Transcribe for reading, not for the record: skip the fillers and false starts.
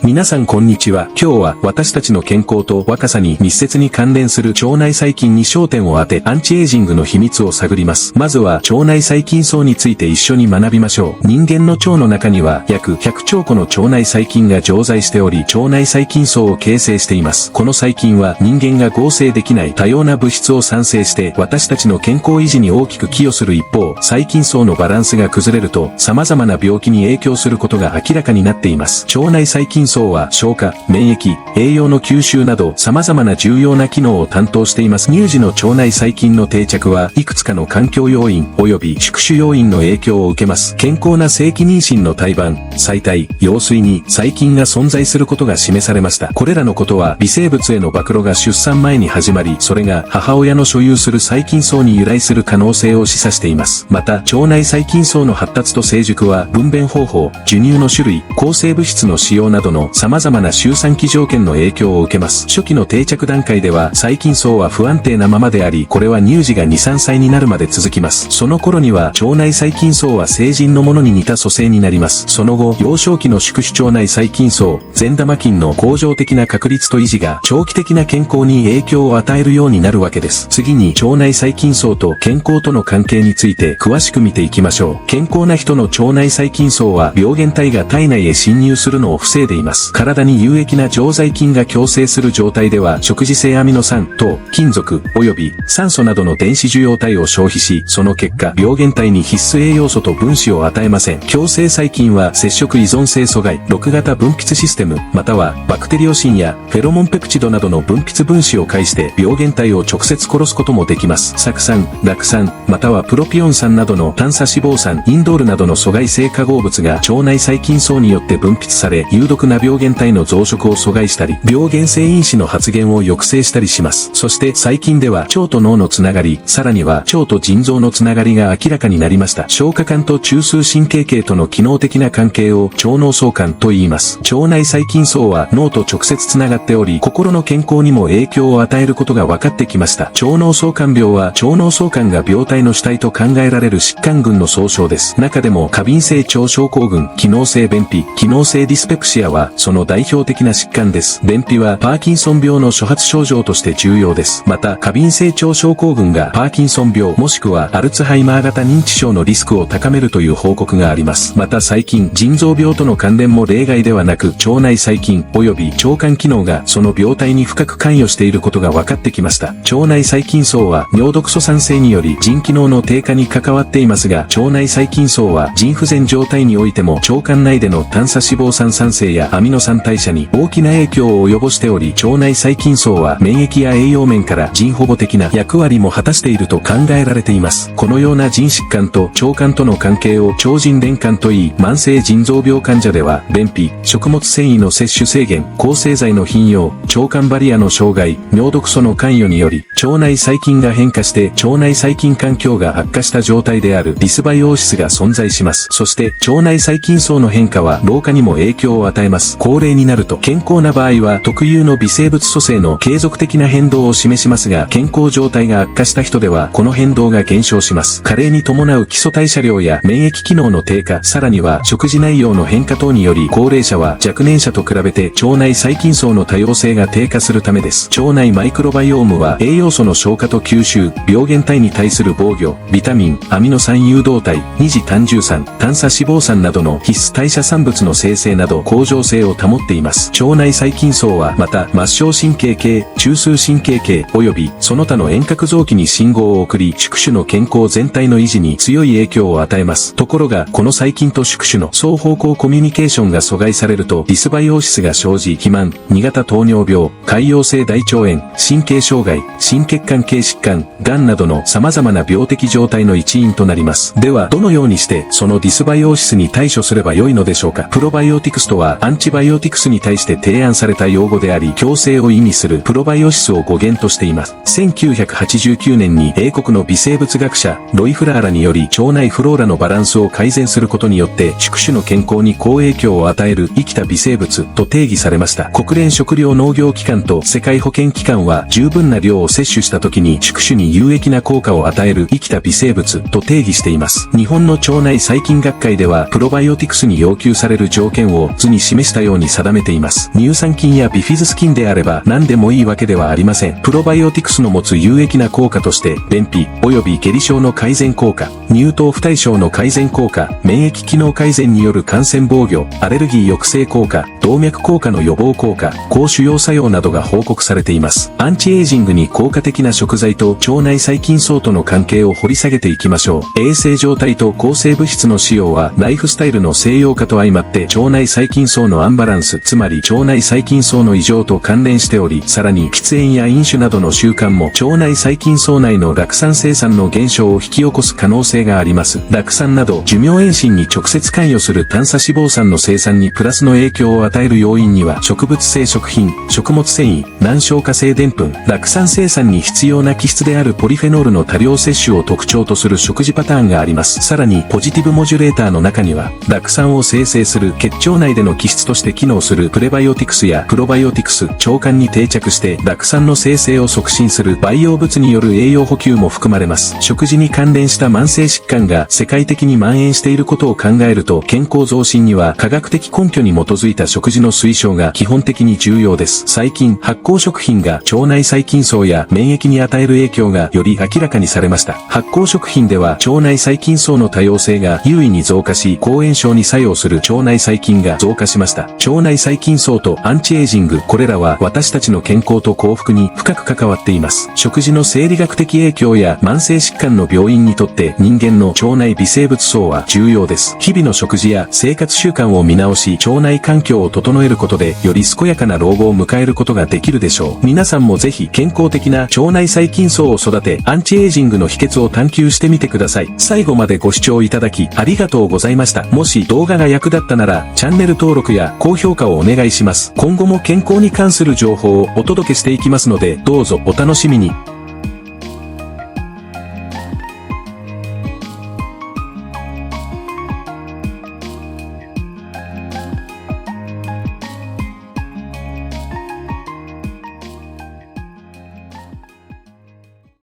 皆さんこんにちは。今日は私たちの健康と若さに密接に関連する腸内細菌に焦点を当て、アンチエイジングの秘密を探ります。まずは腸内細菌層について一緒に学びましょう。人間の腸の中には約100兆個の腸内細菌が常在しており、腸内細菌層を形成しています。この細菌は人間が合成できない多様な物質を産生して私たちの健康維持に大きく寄与する一方、細菌層のバランスが崩れると様々な病気に影響することが明らかになっています。腸内細菌層は消化、免疫、栄養の吸収など様々な重要な機能を担当しています。乳児の腸内細菌の定着はいくつかの環境要因及び宿主要因の影響を受けます。健康な正規妊娠の胎盤、胚胎、羊水に細菌が存在することが示されました。これらのことは微生物への暴露が出産前に始まり、それが母親の所有する細菌層に由来する可能性を示唆しています。また、腸内細菌層の発達と成熟は分娩方法、授乳の種類、抗生物質の使用などの様々な周産期条件の影響を受けます。初期の定着段階では細菌層は不安定なままであり、これは乳児が2、3歳になるまで続きます。その頃には腸内細菌層は成人のものに似た組成になります。その後、幼少期の宿主腸内細菌層、善玉菌の恒常的な確立と維持が長期的な健康に影響を与えるようになるわけです。次に腸内細菌層と健康との関係について詳しく見ていきましょう。健康な人の腸内細菌層は病原体が体内へ侵入するのを防いでいます。体に有益な常在菌が共生する状態では食事性アミノ酸、糖、金属、及び酸素などの電子受容体を消費し、その結果病原体に必須栄養素と分子を与えません。共生細菌は接触依存性阻害、6型分泌システム、またはバクテリオシンやフェロモンペプチドなどの分泌分子を介して病原体を直接殺すこともできます。酢酸、酪酸、またはプロピオン酸などの短鎖脂肪酸、インドールなどの阻害性化合物が腸内細菌層によって分泌され、有毒な病原体の増殖を阻害したり、病原性因子の発現を抑制したりします。そして最近では腸と脳のつながり、さらには腸と腎臓のつながりが明らかになりました。消化管と中枢神経系との機能的な関係を腸脳相関と言います。腸内細菌層は脳と直接つながっており、心の健康にも影響を与えることが分かってきました。腸脳相関病は腸脳相関が病態の主体と考えられる疾患群の総称です。中でも過敏性腸症候群、機能性便秘、機能性ディスペプシアはその代表的な疾患です。便秘はパーキンソン病の初発症状として重要です。また、過敏性腸症候群がパーキンソン病もしくはアルツハイマー型認知症のリスクを高めるという報告があります。また最近、腎臓病との関連も例外ではなく、腸内細菌及び腸管機能がその病態に深く関与していることが分かってきました。腸内細菌層は尿毒素酸性により腎機能の低下に関わっていますが、腸内細菌層は腎不全状態においても腸管内での短鎖脂肪酸産生やアミノ酸代謝に大きな影響を及ぼしており、腸内細菌層は免疫や栄養面から腎保護的な役割も果たしていると考えられています。このような腎疾患と腸管との関係を腸腎連関といい、慢性腎臓病患者では便秘、食物繊維の摂取制限、抗生剤の頻用、腸管バリアの障害、尿毒素の関与により腸内細菌が変化して腸内細菌環境が悪化した状態であるディスバイオーシスが存在します。そして腸内細菌層の変化は老化にも影響を与えます。高齢になると健康な場合は特有の微生物組成の継続的な変動を示しますが、健康状態が悪化した人ではこの変動が減少します。加齢に伴う基礎代謝量や免疫機能の低下、さらには食事内容の変化等により高齢者は若年者と比べて腸内細菌層の多様性が低下するためです。腸内マイクロバイオームは栄養素の消化と吸収、病原体に対する防御、ビタミン、アミノ酸誘導体、二次単重酸、短鎖脂肪酸などの必須代謝産物の生成など向上性を保っています。腸内細菌層はまた末梢神経系、中枢神経系及びその他の遠隔臓器に信号を送り、宿主の健康全体の維持に強い影響を与えます。ところがこの細菌と宿主の双方向コミュニケーションが阻害されるとディスバイオーシスが生じ、肥満、2型糖尿病、潰瘍性大腸炎、神経障害、心血管系疾患、癌などの様々な病的状態の一因となります。ではどのようにしてそのディスバイオーシスに対処すればよいのでしょうか。プロバイオティクスとはアンチバイオティクスに対して提案された用語であり、共生を意味するプロバイオシスを語源としています。1989年に英国の微生物学者ロイ・フラーらにより腸内フローラのバランスを改善することによって宿主の健康に好影響を与える生きた微生物と定義されました。国連食糧農業機関と世界保健機関は十分な量を摂取した時に宿主に有益な効果を与える生きた微生物と定義しています。日本の腸内細菌学会ではプロバイオティクスに要求される条件を図に示したしたように定めています。乳酸菌やビフィズス菌であれば何でもいいわけではありません。プロバイオティクスの持つ有益な効果として、便秘及び下痢症の改善効果、乳糖不対症の改善効果、免疫機能改善による感染防御、アレルギー抑制効果、動脈硬化の予防効果、抗腫瘍作用などが報告されています。アンチエイジングに効果的な食材と腸内細菌層との関係を掘り下げていきましょう。衛生状態と抗生物質の使用はライフスタイルの西洋化と相まって腸内細菌層のアンバランス、つまり腸内細菌層の異常と関連しており、さらに喫煙や飲酒などの習慣も腸内細菌層内の酪酸生産の減少を引き起こす可能性があります。酪酸など寿命延伸に直接関与する短鎖脂肪酸の生産にプラスの影響を与える要因には植物性食品、食物繊維、難消化性澱粉、酪酸生産に必要な基質であるポリフェノールの多量摂取を特徴とする食事パターンがあります。さらにポジティブモジュレーターの中には酪酸を生成する血腸内での基質として機能するプレバイオティクスやプロバイオティクス、腸管に定着して酪酸の生成を促進する培養物による栄養補給も含まれます。食事に関連した慢性疾患が世界的に蔓延していることを考えると、健康増進には科学的根拠に基づいた食事の推奨が基本的に重要です。最近、発酵食品が腸内細菌層や免疫に与える影響がより明らかにされました。発酵食品では腸内細菌層の多様性が優位に増加し、抗炎症に作用する腸内細菌が増加しました。腸内細菌層とアンチエイジング、これらは私たちの健康と幸福に深く関わっています。食事の生理学的影響や慢性疾患の病院にとって人間の腸内微生物層は重要です。日々の食事や生活習慣を見直し、腸内環境を整えることでより健やかな老後を迎えることができるでしょう。皆さんもぜひ健康的な腸内細菌層を育て、アンチエイジングの秘訣を探求してみてください。最後までご視聴いただきありがとうございました。もし動画が役立ったならチャンネル登録や高評価をお願いします。今後も健康に関する情報をお届けしていきますので、どうぞお楽しみに。